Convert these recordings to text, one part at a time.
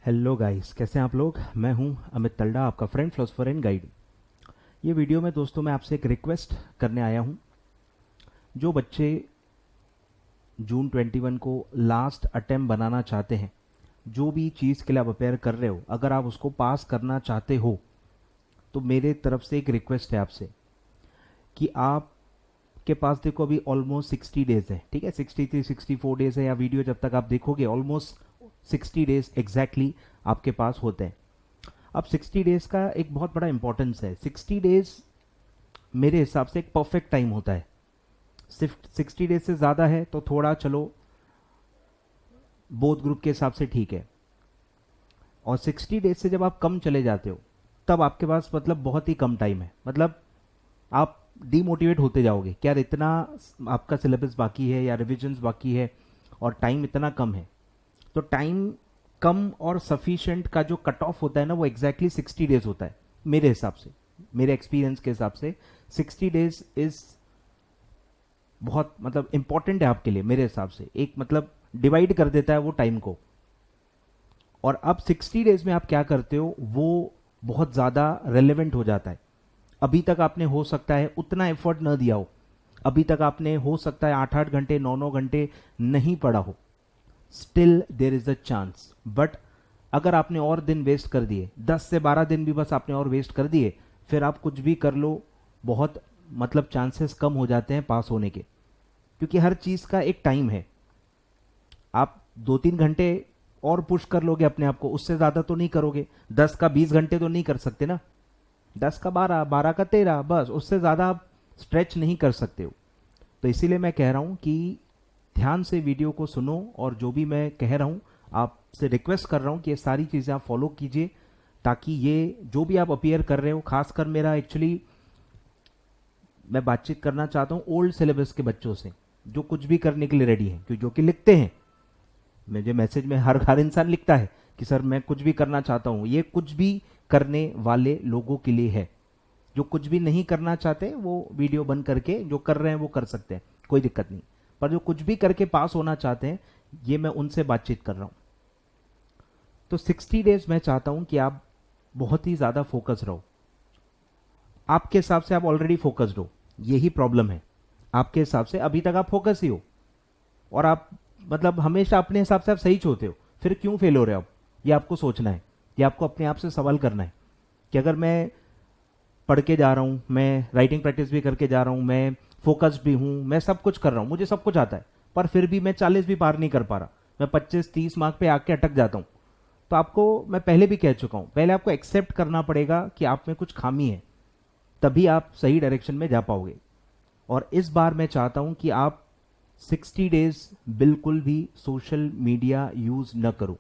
Hello guys, कैसे हैं आप लोग। मैं हूं अमित तल्डा, आपका फ्रेंड फिलोसोफर एंड गाइड। ये वीडियो में दोस्तों मैं आपसे एक रिक्वेस्ट करने आया हूं। जो बच्चे जून 21 को लास्ट अटेम्प्ट बनाना चाहते हैं, जो भी चीज़ के लिए आप अपेयर कर रहे हो, अगर आप उसको पास करना चाहते हो तो मेरे तरफ से एक रिक्वेस्ट है आपसे कि आपके पास देखो अभी ऑलमोस्ट 60 डेज है, ठीक है। 63-64 डेज है, या वीडियो जब तक आप देखोगे ऑलमोस्ट 60 डेज एग्जैक्टली आपके पास होते हैं। अब 60 डेज का एक बहुत बड़ा इंपॉर्टेंस है। 60 डेज मेरे हिसाब से एक परफेक्ट टाइम होता है। सिर्फ 60 डेज से ज़्यादा है तो थोड़ा चलो बोथ ग्रुप के हिसाब से ठीक है, और 60 डेज से जब आप कम चले जाते हो तब आपके पास मतलब बहुत ही कम टाइम है। मतलब आप डीमोटिवेट होते जाओगे कि यार इतना आपका सिलेबस बाकी है या रिविजन्स बाकी है और टाइम इतना कम है। तो टाइम कम और सफिशिएंट का जो कट ऑफ होता है ना, वो एग्जैक्टली 60 डेज होता है मेरे हिसाब से, मेरे एक्सपीरियंस के हिसाब से। 60 डेज इज बहुत मतलब इंपॉर्टेंट है आपके लिए मेरे हिसाब से। एक मतलब डिवाइड कर देता है वो टाइम को। और अब 60 डेज में आप क्या करते हो वो बहुत ज़्यादा रेलेवेंट हो जाता है। अभी तक आपने हो सकता है उतना एफर्ट न दिया हो, अभी तक आपने हो सकता है 8-8 घंटे 9-9 घंटे नहीं पढ़ा हो, still there is a chance. But अगर आपने और दिन वेस्ट कर दिए, 10 से 12 दिन भी बस आपने और वेस्ट कर दिए, फिर आप कुछ भी कर लो, बहुत मतलब चांसेस कम हो जाते हैं पास होने के। क्योंकि हर चीज का एक टाइम है। आप 2-3 घंटे और पुश कर लोगे अपने आप को, उससे ज्यादा तो नहीं करोगे। 10 का 20 घंटे तो नहीं कर सकते ना, 10 का 12, 12 का 13, बस उससे ज्यादा आप स्ट्रेच नहीं कर सकते हो। तो इसीलिए मैं कह रहा हूं कि ध्यान से वीडियो को सुनो, और जो भी मैं कह रहा हूं आपसे रिक्वेस्ट कर रहा हूं कि ये सारी चीजें आप फॉलो कीजिए, ताकि ये जो भी आप अपियर कर रहे हो, खासकर मेरा एक्चुअली मैं बातचीत करना चाहता हूं ओल्ड सिलेबस के बच्चों से जो कुछ भी करने के लिए रेडी हैं, क्योंकि जो कि लिखते हैं मुझे मैसेज में, हर हर इंसान लिखता है कि सर मैं कुछ भी करना चाहता हूं। ये कुछ भी करने वाले लोगों के लिए है। जो कुछ भी नहीं करना चाहते वो वीडियो बंद करके जो कर रहे हैं वो कर सकते हैं, कोई दिक्कत नहीं। पर जो कुछ भी करके पास होना चाहते हैं, ये मैं उनसे बातचीत कर रहा हूं। तो 60 डेज मैं चाहता हूं कि आप बहुत ही ज्यादा फोकस रहो। आपके हिसाब से आप ऑलरेडी फोकस्ड हो, यही प्रॉब्लम है। आपके हिसाब से अभी तक आप फोकस ही हो, और आप मतलब हमेशा अपने हिसाब से आप सही होते हो, फिर क्यों फेल हो रहे हो आप, ये आपको सोचना है। ये आपको अपने आप से सवाल करना है कि अगर मैं पढ़ के जा रहा हूँ, मैं राइटिंग प्रैक्टिस भी करके जा रहा हूँ, मैं फोकस्ड भी हूँ, मैं सब कुछ कर रहा हूँ, मुझे सब कुछ आता है, पर फिर भी मैं 40 भी पार नहीं कर पा रहा, मैं 25-30 मार्क पे आके अटक जाता हूँ। तो आपको मैं पहले भी कह चुका हूँ, पहले आपको एक्सेप्ट करना पड़ेगा कि आप में कुछ खामी है, तभी आप सही डायरेक्शन में जा पाओगे। और इस बार मैं चाहता हूं कि आप 60 डेज बिल्कुल भी सोशल मीडिया यूज न करो।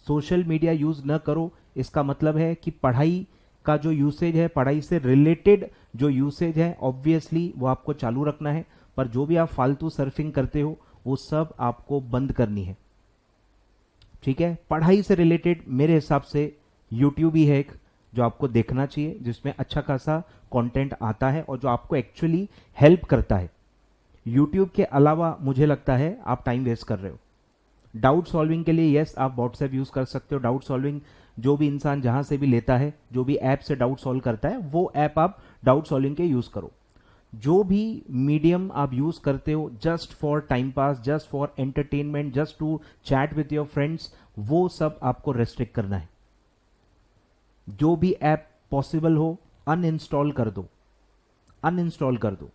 सोशल मीडिया यूज न करो, इसका मतलब है कि पढ़ाई का जो यूसेज है, पढ़ाई से रिलेटेड जो यूसेज है, ऑब्वियसली वो आपको चालू रखना है। पर जो भी आप फालतू सर्फिंग करते हो वो सब आपको बंद करनी है, ठीक है। पढ़ाई से रिलेटेड मेरे हिसाब से यूट्यूब ही है एक जो आपको देखना चाहिए, जिसमें अच्छा खासा कंटेंट आता है और जो आपको एक्चुअली हेल्प करता है। यूट्यूब के अलावा मुझे लगता है आप टाइम वेस्ट कर रहे हो। डाउट सॉल्विंग के लिए यस आप व्हाट्सएप यूज कर सकते हो। डाउट सॉल्विंग जो भी इंसान जहां से भी लेता है, जो भी ऐप से डाउट सॉल्व करता है, वो ऐप आप डाउट सॉल्विंग के यूज करो। जो भी मीडियम आप यूज करते हो just for time pass, just for entertainment, just to chat with your friends, वो सब आपको रेस्ट्रिक्ट करना है। जो भी ऐप पॉसिबल हो अनइंस्टॉल कर दो, अनइंस्टॉल कर दो।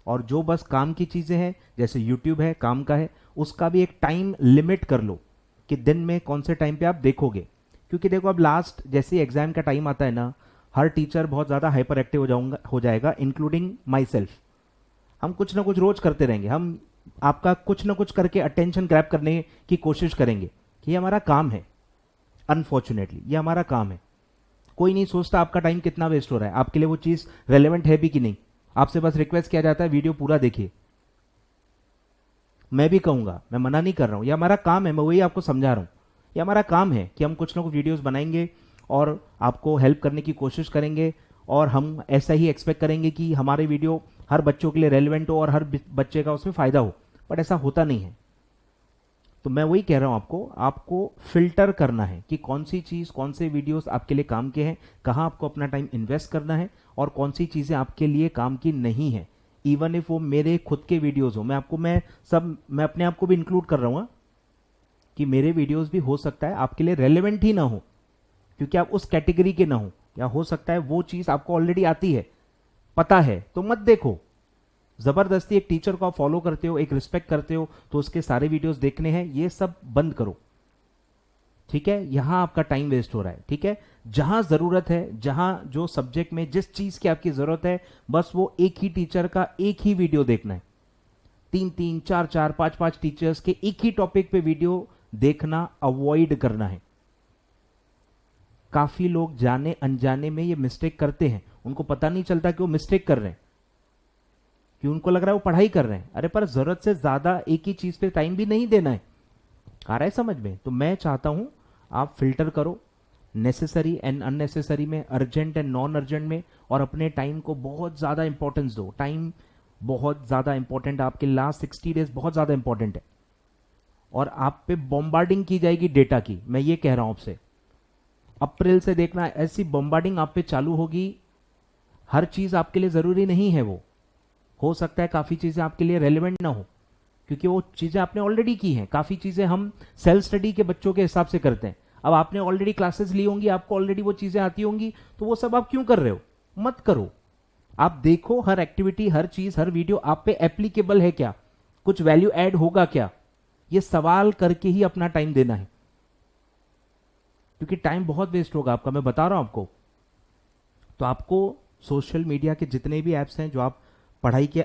और जो बस काम की चीजें हैं, जैसे यूट्यूब है काम का है, उसका भी एक टाइम लिमिट कर लो कि दिन में कौन से टाइम पे आप देखोगे। क्योंकि देखो अब लास्ट जैसे एग्जाम का टाइम आता है ना, हर टीचर बहुत ज्यादा हाइपर एक्टिव हो जाएगा, इंक्लूडिंग माई सेल्फ। हम कुछ ना कुछ रोज करते रहेंगे, हम आपका कुछ ना कुछ करके अटेंशन ग्रैब करने की कोशिश करेंगे कि ये हमारा काम है। अनफॉर्चुनेटली ये हमारा काम है। कोई नहीं सोचता आपका टाइम कितना वेस्ट हो रहा है, आपके लिए वो चीज रेलेवेंट है भी कि नहीं। आपसे बस रिक्वेस्ट किया जाता है वीडियो पूरा देखिए। मैं भी कहूंगा, मैं मना नहीं कर रहा हूं, ये हमारा काम है, मैं वही आपको समझा रहा हूं। ये हमारा काम है कि हम कुछ ना कुछ वीडियोस बनाएंगे और आपको हेल्प करने की कोशिश करेंगे, और हम ऐसा ही एक्सपेक्ट करेंगे कि हमारे वीडियो हर बच्चों के लिए रेलिवेंट हो और हर बच्चे का उसमें फायदा हो। बट ऐसा होता नहीं है। तो मैं वही कह रहा हूं आपको, आपको फिल्टर करना है कि कौन सी चीज, कौन से वीडियोस आपके लिए काम के हैं, कहां आपको अपना टाइम इन्वेस्ट करना है, और कौन सी चीजें आपके लिए काम की नहीं है। इवन इफ वो मेरे खुद के वीडियोस हो, मैं अपने आप को भी इंक्लूड कर रहा हूं कि मेरे वीडियोस भी हो सकता है आपके लिए रेलेवेंट ही ना हो, क्योंकि आप उस कैटेगरी के ना हो, या हो सकता है वो चीज आपको ऑलरेडी आती है, पता है, तो मत देखो। जबरदस्ती एक टीचर को आप फॉलो करते हो, एक रिस्पेक्ट करते हो, तो उसके सारे वीडियोस देखने हैं, ये सब बंद करो। ठीक है, यहां आपका टाइम वेस्ट हो रहा है। ठीक है, जहां जरूरत है, जहां जो सब्जेक्ट में जिस चीज की आपकी जरूरत है, बस वो एक ही टीचर का एक ही वीडियो देखना है। 3-3, 4-4, 5-5 टीचर्स के एक ही टॉपिक पे वीडियो देखना अवॉइड करना है। काफी लोग जाने अनजाने में ये मिस्टेक करते हैं, उनको पता नहीं चलता कि वो मिस्टेक कर रहे हैं, कि उनको लग रहा है वो पढ़ाई कर रहे हैं। अरे पर जरूरत से ज्यादा एक ही चीज पे टाइम भी नहीं देना है। आ रहा है समझ में? तो मैं चाहता हूं आप फिल्टर करो नेसेसरी एंड अननेसेसरी में, अर्जेंट एंड नॉन अर्जेंट में, और अपने टाइम को बहुत ज्यादा इंपॉर्टेंस दो। टाइम बहुत ज्यादा इंपॉर्टेंट है, आपके लास्ट 60 डेज बहुत ज्यादा इंपॉर्टेंट है, और आप पे बॉम्बार्डिंग की जाएगी डेटा की। मैं ये कह रहा हूं आपसे, अप्रैल से देखना, ऐसी बॉम्बार्डिंग आप पे चालू होगी। हर चीज आपके लिए जरूरी नहीं है, वो हो सकता है काफी चीजें आपके लिए रेलेवेंट ना हो, क्योंकि वो चीजें आपने ऑलरेडी की हैं। काफी चीजें हम सेल्फ स्टडी के बच्चों के हिसाब से करते हैं। अब आपने ऑलरेडी क्लासेस ली होंगी, आपको ऑलरेडी वो चीजें आती होंगी, तो वो सब आप क्यों कर रहे हो? मत करो। आप देखो हर एक्टिविटी, हर चीज, हर वीडियो आप पे एप्लीकेबल है क्या, कुछ वैल्यू ऐड होगा क्या, ये सवाल करके ही अपना टाइम देना है, क्योंकि टाइम बहुत वेस्ट होगा आपका, मैं बता रहा हूं आपको। तो आपको सोशल मीडिया के जितने भी ऐप्स हैं जो आप पढ़ाई के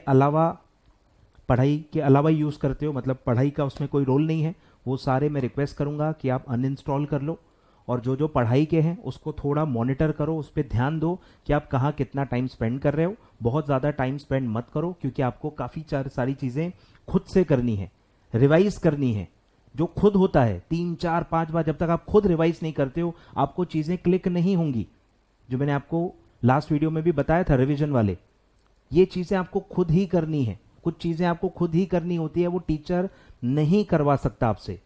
अलावा यूज करते हो, मतलब पढ़ाई का उसमें कोई रोल नहीं है, वो सारे मैं रिक्वेस्ट करूंगा कि आप अनइंस्टॉल कर लो, और जो जो पढ़ाई के हैं उसको थोड़ा मॉनिटर करो, उस पर ध्यान दो कि आप कहाँ कितना टाइम स्पेंड कर रहे हो। बहुत ज़्यादा टाइम स्पेंड मत करो, क्योंकि आपको काफ़ी सारी चीज़ें खुद से करनी है, रिवाइज करनी है। जो खुद होता है 3-4-5 बार, जब तक आप खुद रिवाइज नहीं करते हो, आपको चीज़ें क्लिक नहीं होंगी। जो मैंने आपको लास्ट वीडियो में भी बताया था, रिविजन वाले, ये चीज़ें आपको खुद ही करनी है। कुछ चीज़ें आपको खुद ही करनी होती है, वो टीचर नहीं करवा सकता आपसे।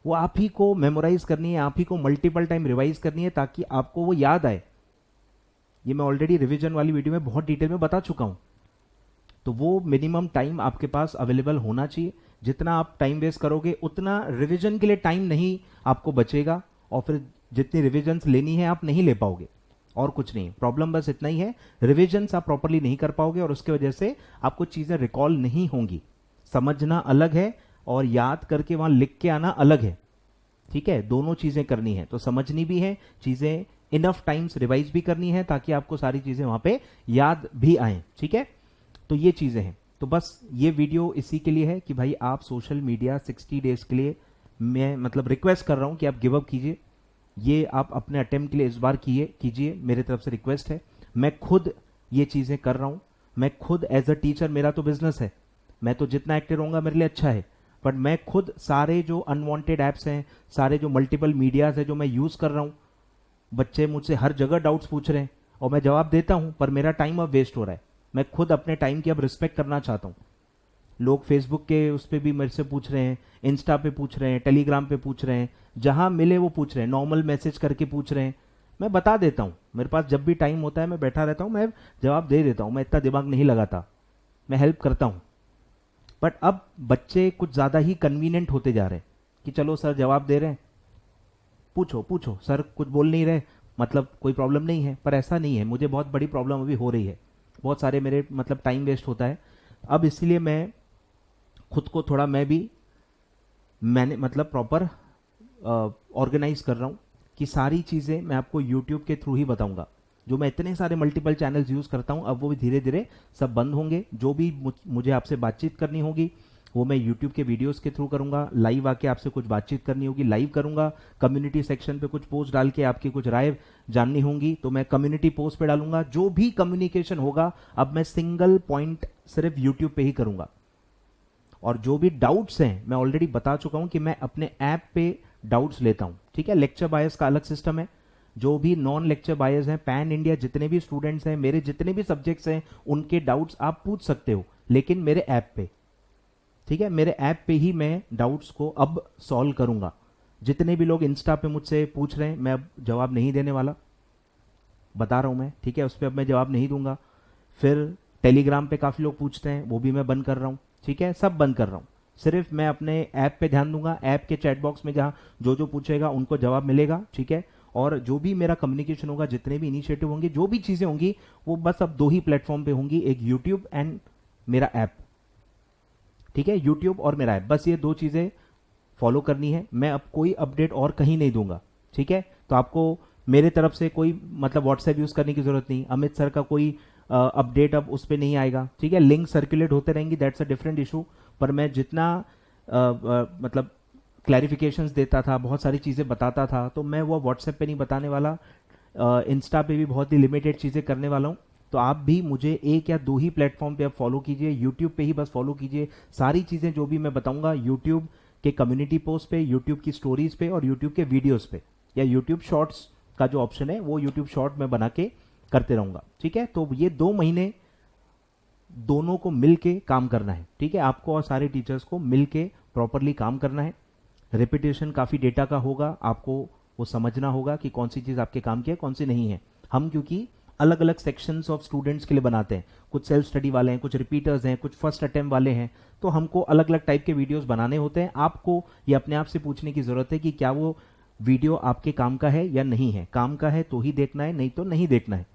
वो आप ही को मेमोराइज करनी है, आप ही को मल्टीपल टाइम रिवाइज करनी है, ताकि आपको वो याद आए। ये मैं ऑलरेडी रिवीजन वाली वीडियो में बहुत डिटेल में बता चुका हूं। तो वो मिनिमम टाइम आपके पास अवेलेबल होना चाहिए। जितना आप टाइम वेस्ट करोगे, उतना रिवीजन के लिए टाइम नहीं आपको बचेगा, और फिर जितनी रिवीजन्स लेनी है आप नहीं ले पाओगे, और कुछ नहीं। प्रॉब्लम बस इतना ही है, रिवीजन्स आप प्रॉपरली नहीं कर पाओगे, और उसके वजह से आपको चीजें रिकॉल नहीं होंगी। समझना अलग है और याद करके वहां लिख के आना अलग है। ठीक है, दोनों चीजें करनी है, तो समझनी भी है चीजें, इनफ टाइम्स रिवाइज भी करनी है, ताकि आपको सारी चीजें वहां पे याद भी आए। ठीक है, तो ये चीजें हैं। तो बस ये वीडियो इसी के लिए है कि भाई आप सोशल मीडिया 60 डेज के लिए, मैं मतलब रिक्वेस्ट कर रहा हूं कि आप गिव अप कीजिए। ये आप अपने अटेम्प्ट के लिए इस बार कीजिए, मेरे तरफ से रिक्वेस्ट है। मैं खुद ये चीजें कर रहा हूं, मैं खुद एज अ टीचर, मेरा तो बिजनेस है, मैं तो जितना एक्टिव रहूंगा मेरे लिए अच्छा है, बट मैं खुद सारे जो अनवांटेड ऐप्स हैं, सारे जो मल्टीपल मीडियाज है जो मैं यूज कर रहा हूं, बच्चे मुझसे हर जगह डाउट्स पूछ रहे हैं और मैं जवाब देता हूं, पर मेरा टाइम अब वेस्ट हो रहा है। मैं खुद अपने टाइम की अब रिस्पेक्ट करना चाहता हूं। लोग फेसबुक के उस पर भी मेरे से पूछ रहे हैं, इंस्टा पे पूछ रहे हैं, टेलीग्राम पे पूछ रहे हैं, जहां मिले वो पूछ रहे हैं, नॉर्मल मैसेज करके पूछ रहे हैं। मैं बता देता हूं, मेरे पास जब भी टाइम होता है मैं बैठा रहता हूं, मैं जवाब दे देता हूं, मैं इतना दिमाग नहीं लगाता, मैं हेल्प करता हूं। बट अब बच्चे कुछ ज्यादा ही कन्वीनियंट होते जा रहे हैं कि चलो सर जवाब दे रहे हैं, पूछो पूछो, सर कुछ बोल नहीं रहे मतलब कोई प्रॉब्लम नहीं है। पर ऐसा नहीं है, मुझे बहुत बड़ी प्रॉब्लम अभी हो रही है, बहुत सारे मेरे मतलब टाइम वेस्ट होता है। अब इसलिए मैं खुद को थोड़ा मैंने मतलब प्रॉपर ऑर्गेनाइज कर रहा हूं कि सारी चीजें मैं आपको यूट्यूब के थ्रू ही बताऊंगा। जो मैं इतने सारे मल्टीपल चैनल्स यूज करता हूं, अब वो भी धीरे धीरे सब बंद होंगे। जो भी मुझे आपसे बातचीत करनी होगी वो मैं यूट्यूब के वीडियोस के थ्रू करूंगा। लाइव आके आपसे कुछ बातचीत करनी होगी, लाइव करूंगा। कम्युनिटी सेक्शन पे कुछ पोस्ट डाल के आपकी कुछ राय जाननी होंगी तो मैं कम्युनिटी पोस्ट पे डालूंगा। जो भी कम्युनिकेशन होगा अब मैं सिंगल पॉइंट सिर्फ यूट्यूब पे ही करूंगा। और जो भी डाउट्स हैं, मैं ऑलरेडी बता चुका हूं कि मैं अपने ऐप पे डाउट्स लेता हूं। ठीक है, लेक्चर बायस का अलग सिस्टम है। जो भी नॉन लेक्चर बायस हैं, पैन इंडिया जितने भी स्टूडेंट्स हैं, मेरे जितने भी सब्जेक्ट्स हैं, उनके डाउट्स आप पूछ सकते हो, लेकिन मेरे ऐप पे। ठीक है, मेरे ऐप पे ही मैं डाउट्स को अब सॉल्व करूंगा। जितने भी लोग इंस्टा पे मुझसे पूछ रहे हैं, मैं अब जवाब नहीं देने वाला, बता रहा हूं मैं, ठीक है, उस पर अब मैं जवाब नहीं दूंगा। फिर टेलीग्राम पे काफ़ी लोग पूछते हैं, वो भी मैं बंद कर रहा हूँ, ठीक है, सब बंद कर रहा हूँ। सिर्फ मैं अपने ऐप पे ध्यान दूंगा, ऐप के चैट बॉक्स में जहाँ जो जो पूछेगा उनको जवाब मिलेगा, ठीक है। और जो भी मेरा कम्युनिकेशन होगा, जितने भी इनिशिएटिव होंगे, जो भी चीज़ें होंगी, वो बस अब दो ही प्लेटफॉर्म पे होंगी, एक यूट्यूब एंड मेरा ऐप, ठीक है, यूट्यूब और मेरा ऐप, बस ये दो चीज़ें फॉलो करनी है। मैं अब कोई अपडेट और कहीं नहीं दूंगा, ठीक है। तो आपको मेरे तरफ से कोई मतलब व्हाट्सएप यूज करने की जरूरत नहीं, अमित सर का कोई अपडेट अब उस पर नहीं आएगा, ठीक है। लिंक सर्कुलेट होते रहेंगी, दैट्स अ डिफरेंट इशू। पर मैं जितना मतलब क्लैरिफिकेशंस देता था, बहुत सारी चीज़ें बताता था, तो मैं वो व्हाट्सएप पे नहीं बताने वाला। इंस्टा पे भी बहुत ही लिमिटेड चीज़ें करने वाला हूँ। तो आप भी मुझे एक या दो ही प्लेटफॉर्म पे अब फॉलो कीजिए, यूट्यूब पे ही बस फॉलो कीजिए। सारी चीज़ें जो भी मैं बताऊंगा यूट्यूब के कम्युनिटी पोस्ट पे, यूट्यूब की स्टोरीज पे और यूट्यूब के वीडियोस पे, या यूट्यूब शॉर्ट्स का जो ऑप्शन है वो यूट्यूब शॉर्ट में बना के करते रहूंगा, ठीक है। तो ये 2 महीने दोनों को मिल के काम करना है, ठीक है, आपको और सारे टीचर्स को मिल के प्रॉपरली काम करना है। रिपीटेशन काफ़ी डेटा का होगा, आपको वो समझना होगा कि कौन सी चीज़ आपके काम की है, कौन सी नहीं है। हम क्योंकि अलग अलग सेक्शंस ऑफ स्टूडेंट्स के लिए बनाते हैं, कुछ सेल्फ स्टडी वाले हैं, कुछ रिपीटर्स हैं, कुछ फर्स्ट अटेम्प्ट वाले हैं, तो हमको अलग अलग टाइप के वीडियोस बनाने होते हैं। आपको ये अपने आप से पूछने की ज़रूरत है कि क्या वो वीडियो आपके काम का है या नहीं है। काम का है तो ही देखना है, नहीं तो नहीं देखना है,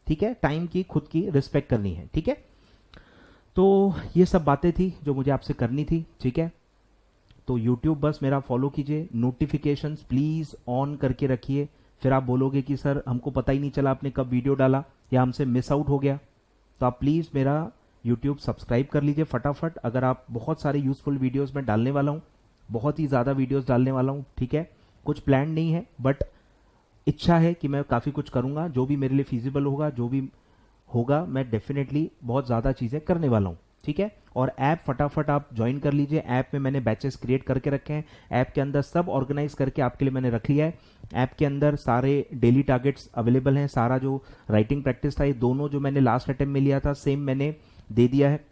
ठीक है। टाइम की खुद की रिस्पेक्ट करनी है, ठीक है। तो ये सब बातें थी जो मुझे आपसे करनी थी, ठीक है। तो YouTube बस मेरा फॉलो कीजिए, नोटिफिकेशंस प्लीज़ ऑन करके रखिए। फिर आप बोलोगे कि सर हमको पता ही नहीं चला आपने कब वीडियो डाला, या हमसे मिस आउट हो गया, तो आप प्लीज़ मेरा YouTube सब्सक्राइब कर लीजिए फटाफट। अगर आप बहुत सारे यूजफुल वीडियोस मैं डालने वाला हूँ, बहुत ही ज़्यादा वीडियोस डालने वाला हूँ, ठीक है। कुछ प्लान नहीं है, बट इच्छा है कि मैं काफ़ी कुछ करूँगा, जो भी मेरे लिए फिजिबल होगा, जो भी होगा, मैं डेफिनेटली बहुत ज़्यादा चीज़ें करने वाला हूँ, ठीक है। और ऐप फटाफट आप ज्वाइन कर लीजिए। ऐप में मैंने बैचेस क्रिएट करके रखे हैं, ऐप के अंदर सब ऑर्गेनाइज करके आपके लिए मैंने रख लिया है। ऐप के अंदर सारे डेली टारगेट्स अवेलेबल हैं, सारा जो राइटिंग प्रैक्टिस था, ये दोनों जो मैंने लास्ट अटेम्प्ट में लिया था सेम मैंने दे दिया है।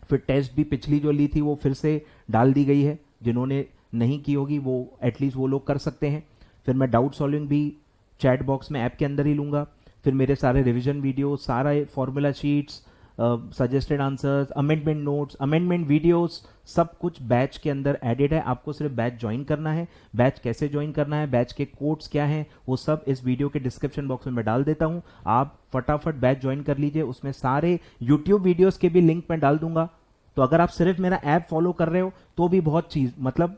फिर टेस्ट भी पिछली जो ली थी वो फिर से डाल दी गई है, जिन्होंने नहीं की होगी वो एटलीस्ट वो लोग कर सकते हैं। फिर मैं डाउट सॉल्विंग भी चैट बॉक्स में ऐप के अंदर ही लूँगा। फिर मेरे सारे रिविजन वीडियो, सारा formula sheets, suggested answers, amendment notes, amendment videos, सब कुछ बैच के अंदर एडेड है। आपको सिर्फ बैच ज्वाइन करना है। बैच कैसे ज्वाइन करना है, बैच के कोड्स क्या हैं, वो सब इस वीडियो के डिस्क्रिप्शन बॉक्स में मैं डाल देता हूं। आप फटाफट बैच ज्वाइन कर लीजिए, उसमें सारे यूट्यूब वीडियोस के भी लिंक मैं डाल दूंगा। तो अगर आप सिर्फ मेरा ऐप फॉलो कर रहे हो तो भी बहुत चीज मतलब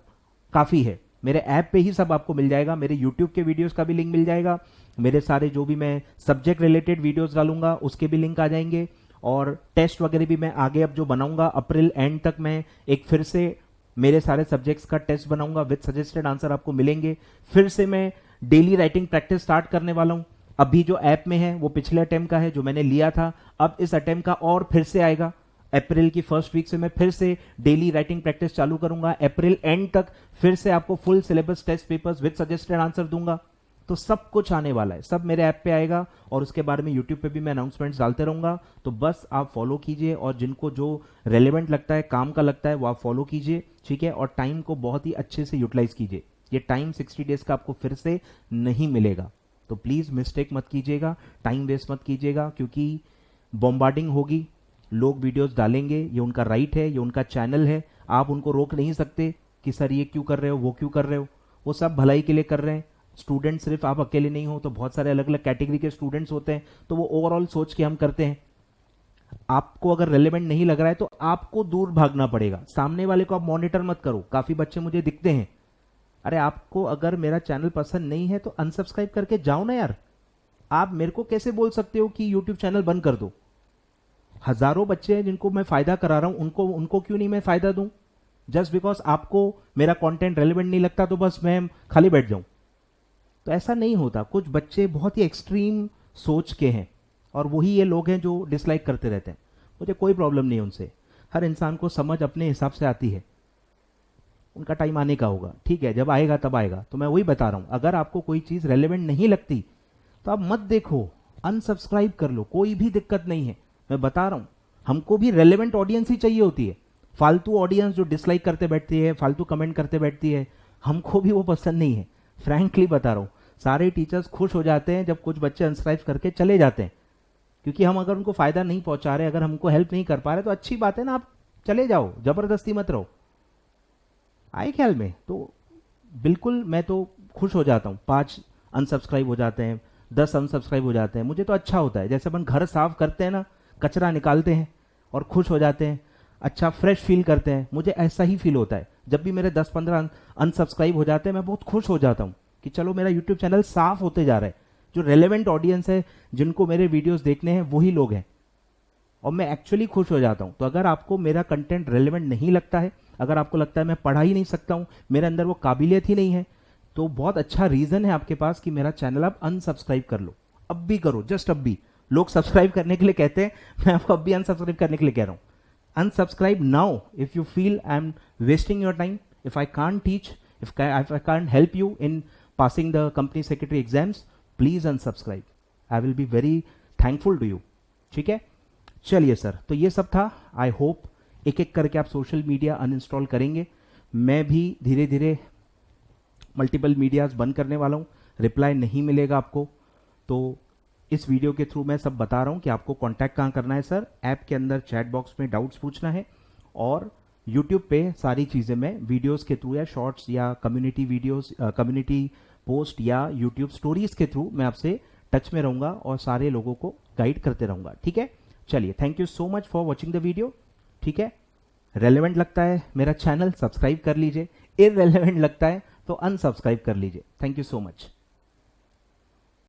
काफी है। मेरे ऐप पे ही सब आपको मिल जाएगा, मेरे यूट्यूब के वीडियोस का भी लिंक मिल जाएगा, मेरे सारे जो भी मैं सब्जेक्ट रिलेटेड वीडियोस डालूंगा उसके भी लिंक आ जाएंगे, और टेस्ट वगैरह भी मैं आगे अब जो बनाऊंगा अप्रैल एंड तक मैं एक फिर से मेरे सारे सब्जेक्ट्स का टेस्ट बनाऊंगा विद सजेस्टेड आंसर आपको मिलेंगे। फिर से मैं डेली राइटिंग प्रैक्टिस स्टार्ट करने वाला हूं। अभी जो ऐप में है वो पिछले अटेम्प्ट का है जो मैंने लिया था, अब इस अटेम्प्ट का और फिर से आएगा। अप्रैल की फर्स्ट वीक से मैं फिर से डेली राइटिंग प्रैक्टिस चालू करूंगा। अप्रैल एंड तक फिर से आपको full syllabus test papers with suggested answer दूंगा। तो सब कुछ आने वाला है, सब मेरे ऐप पे आएगा, और उसके बारे में यूट्यूब पे भी मैं अनाउंसमेंट्स डालते रहूंगा। तो बस आप फॉलो कीजिए, और जिनको जो रेलेवेंट लगता है, काम का लगता है, वो आप फॉलो कीजिए, ठीक है। और टाइम को बहुत ही अच्छे से यूटिलाइज कीजिए। ये टाइम 60 डेज का आपको फिर से नहीं मिलेगा, तो प्लीज मिस्टेक मत कीजिएगा, टाइम वेस्ट मत कीजिएगा, क्योंकि बॉम्बार्डिंग होगी, लोग वीडियोस डालेंगे, ये उनका राइट है, ये उनका चैनल है, आप उनको रोक नहीं सकते कि सर ये क्यों कर रहे हो, वो क्यों कर रहे हो। वो सब भलाई के लिए कर रहे हैं। स्टूडेंट सिर्फ आप अकेले नहीं हो, तो बहुत सारे अलग अलग कैटेगरी के स्टूडेंट्स होते हैं, तो वो ओवरऑल सोच के हम करते हैं। आपको अगर रेलेवेंट नहीं लग रहा है तो आपको दूर भागना पड़ेगा, सामने वाले को आप मॉनिटर मत करो। काफी बच्चे मुझे दिखते हैं, अरे आपको अगर मेरा चैनल पसंद नहीं है तो अनसब्सक्राइब करके जाओ ना यार। आप मेरे को कैसे बोल सकते हो कि यूट्यूब चैनल बंद कर दो। हजारों बच्चे हैं जिनको मैं फायदा करा रहा हूं, उनको उनको क्यों नहीं मैं फायदा दूं। जस्ट बिकॉज आपको मेरा कंटेंट रेलेवेंट नहीं लगता तो बस मैं खाली बैठ जाऊं, तो ऐसा नहीं होता। कुछ बच्चे बहुत ही एक्सट्रीम सोच के हैं, और वही ये लोग हैं जो डिसलाइक करते रहते हैं। मुझे कोई प्रॉब्लम नहीं है उनसे, हर इंसान को समझ अपने हिसाब से आती है, उनका टाइम आने का होगा, ठीक है, जब आएगा तब आएगा। तो मैं वही बता रहा हूं, अगर आपको कोई चीज रेलेवेंट नहीं लगती तो आप मत देखो, अनसब्सक्राइब कर लो, कोई भी दिक्कत नहीं है। मैं बता रहा हूं, हमको भी रेलेवेंट ऑडियंस ही चाहिए होती है। फालतू ऑडियंस जो डिसलाइक करते बैठती है, फालतू कमेंट करते बैठती है, हमको भी वो पसंद नहीं है। फ्रैंकली बता रहा हूँ, सारे टीचर्स खुश हो जाते हैं जब कुछ बच्चे अनसब्सक्राइब करके चले जाते हैं, क्योंकि हम अगर उनको फायदा नहीं पहुंचा रहे, अगर हमको हेल्प नहीं कर पा रहे, तो अच्छी बात है ना, आप चले जाओ, जबरदस्ती मत रहो। आए ख्याल में? तो बिल्कुल मैं तो खुश हो जाता हूँ, 5 अनसब्सक्राइब हो जाते हैं, 10 अनसब्सक्राइब हो जाते हैं, मुझे तो अच्छा होता है। जैसे अपन घर साफ करते हैं ना, कचरा निकालते हैं और खुश हो जाते हैं, अच्छा फ्रेश फील करते हैं, मुझे ऐसा ही फील होता है। जब भी मेरे 10-15 अनसब्सक्राइब हो जाते हैं, मैं बहुत खुश हो जाता हूँ कि चलो मेरा यूट्यूब चैनल साफ होते जा रहा है, जो रेलेवेंट ऑडियंस है, जिनको मेरे वीडियोस देखने हैं, वही लोग हैं, और मैं एक्चुअली खुश हो जाता हूं। तो अगर आपको मेरा कंटेंट रेलेवेंट नहीं लगता है, अगर आपको लगता है मैं पढ़ा ही नहीं सकता हूं, मेरे अंदर वो काबिलियत ही नहीं है, तो बहुत अच्छा रीजन है आपके पास कि मेरा चैनल आप अनसब्सक्राइब कर लो। अब भी करो, जस्ट अब भी। लोग सब्सक्राइब करने के लिए कहते हैं, मैं आपको अब भी अनसब्सक्राइब करने के लिए कह रहा हूं। Unsubscribe now if you feel I am wasting your time, if I can't teach, if I can't help you in passing the company secretary exams, please unsubscribe, I will be very thankful to you. ठीक है, चलिए sir, तो ये सब था। I hope एक एक करके आप सोशल मीडिया अनइंस्टॉल करेंगे। मैं भी धीरे धीरे मल्टीपल मीडियाज बंद करने वाला हूँ, रिप्लाई नहीं मिलेगा आपको, तो इस वीडियो के थ्रू मैं सब बता रहा हूँ कि आपको कांटेक्ट कहाँ करना है सर। ऐप के अंदर चैट बॉक्स में डाउट्स पूछना है, और यूट्यूब पे सारी चीज़ें मैं वीडियोस के थ्रू या शॉर्ट्स या कम्युनिटी वीडियोस, कम्युनिटी पोस्ट या यूट्यूब स्टोरीज के थ्रू मैं आपसे टच में रहूँगा और सारे लोगों को गाइड करते रहूँगा। ठीक है, चलिए, thank you so much for watching the video. ठीक है, रेलेवेंट लगता है मेरा चैनल, सब्सक्राइब कर लीजिए, इररेलेवेंट लगता है तो अनसब्सक्राइब कर लीजिए। Thank you so much.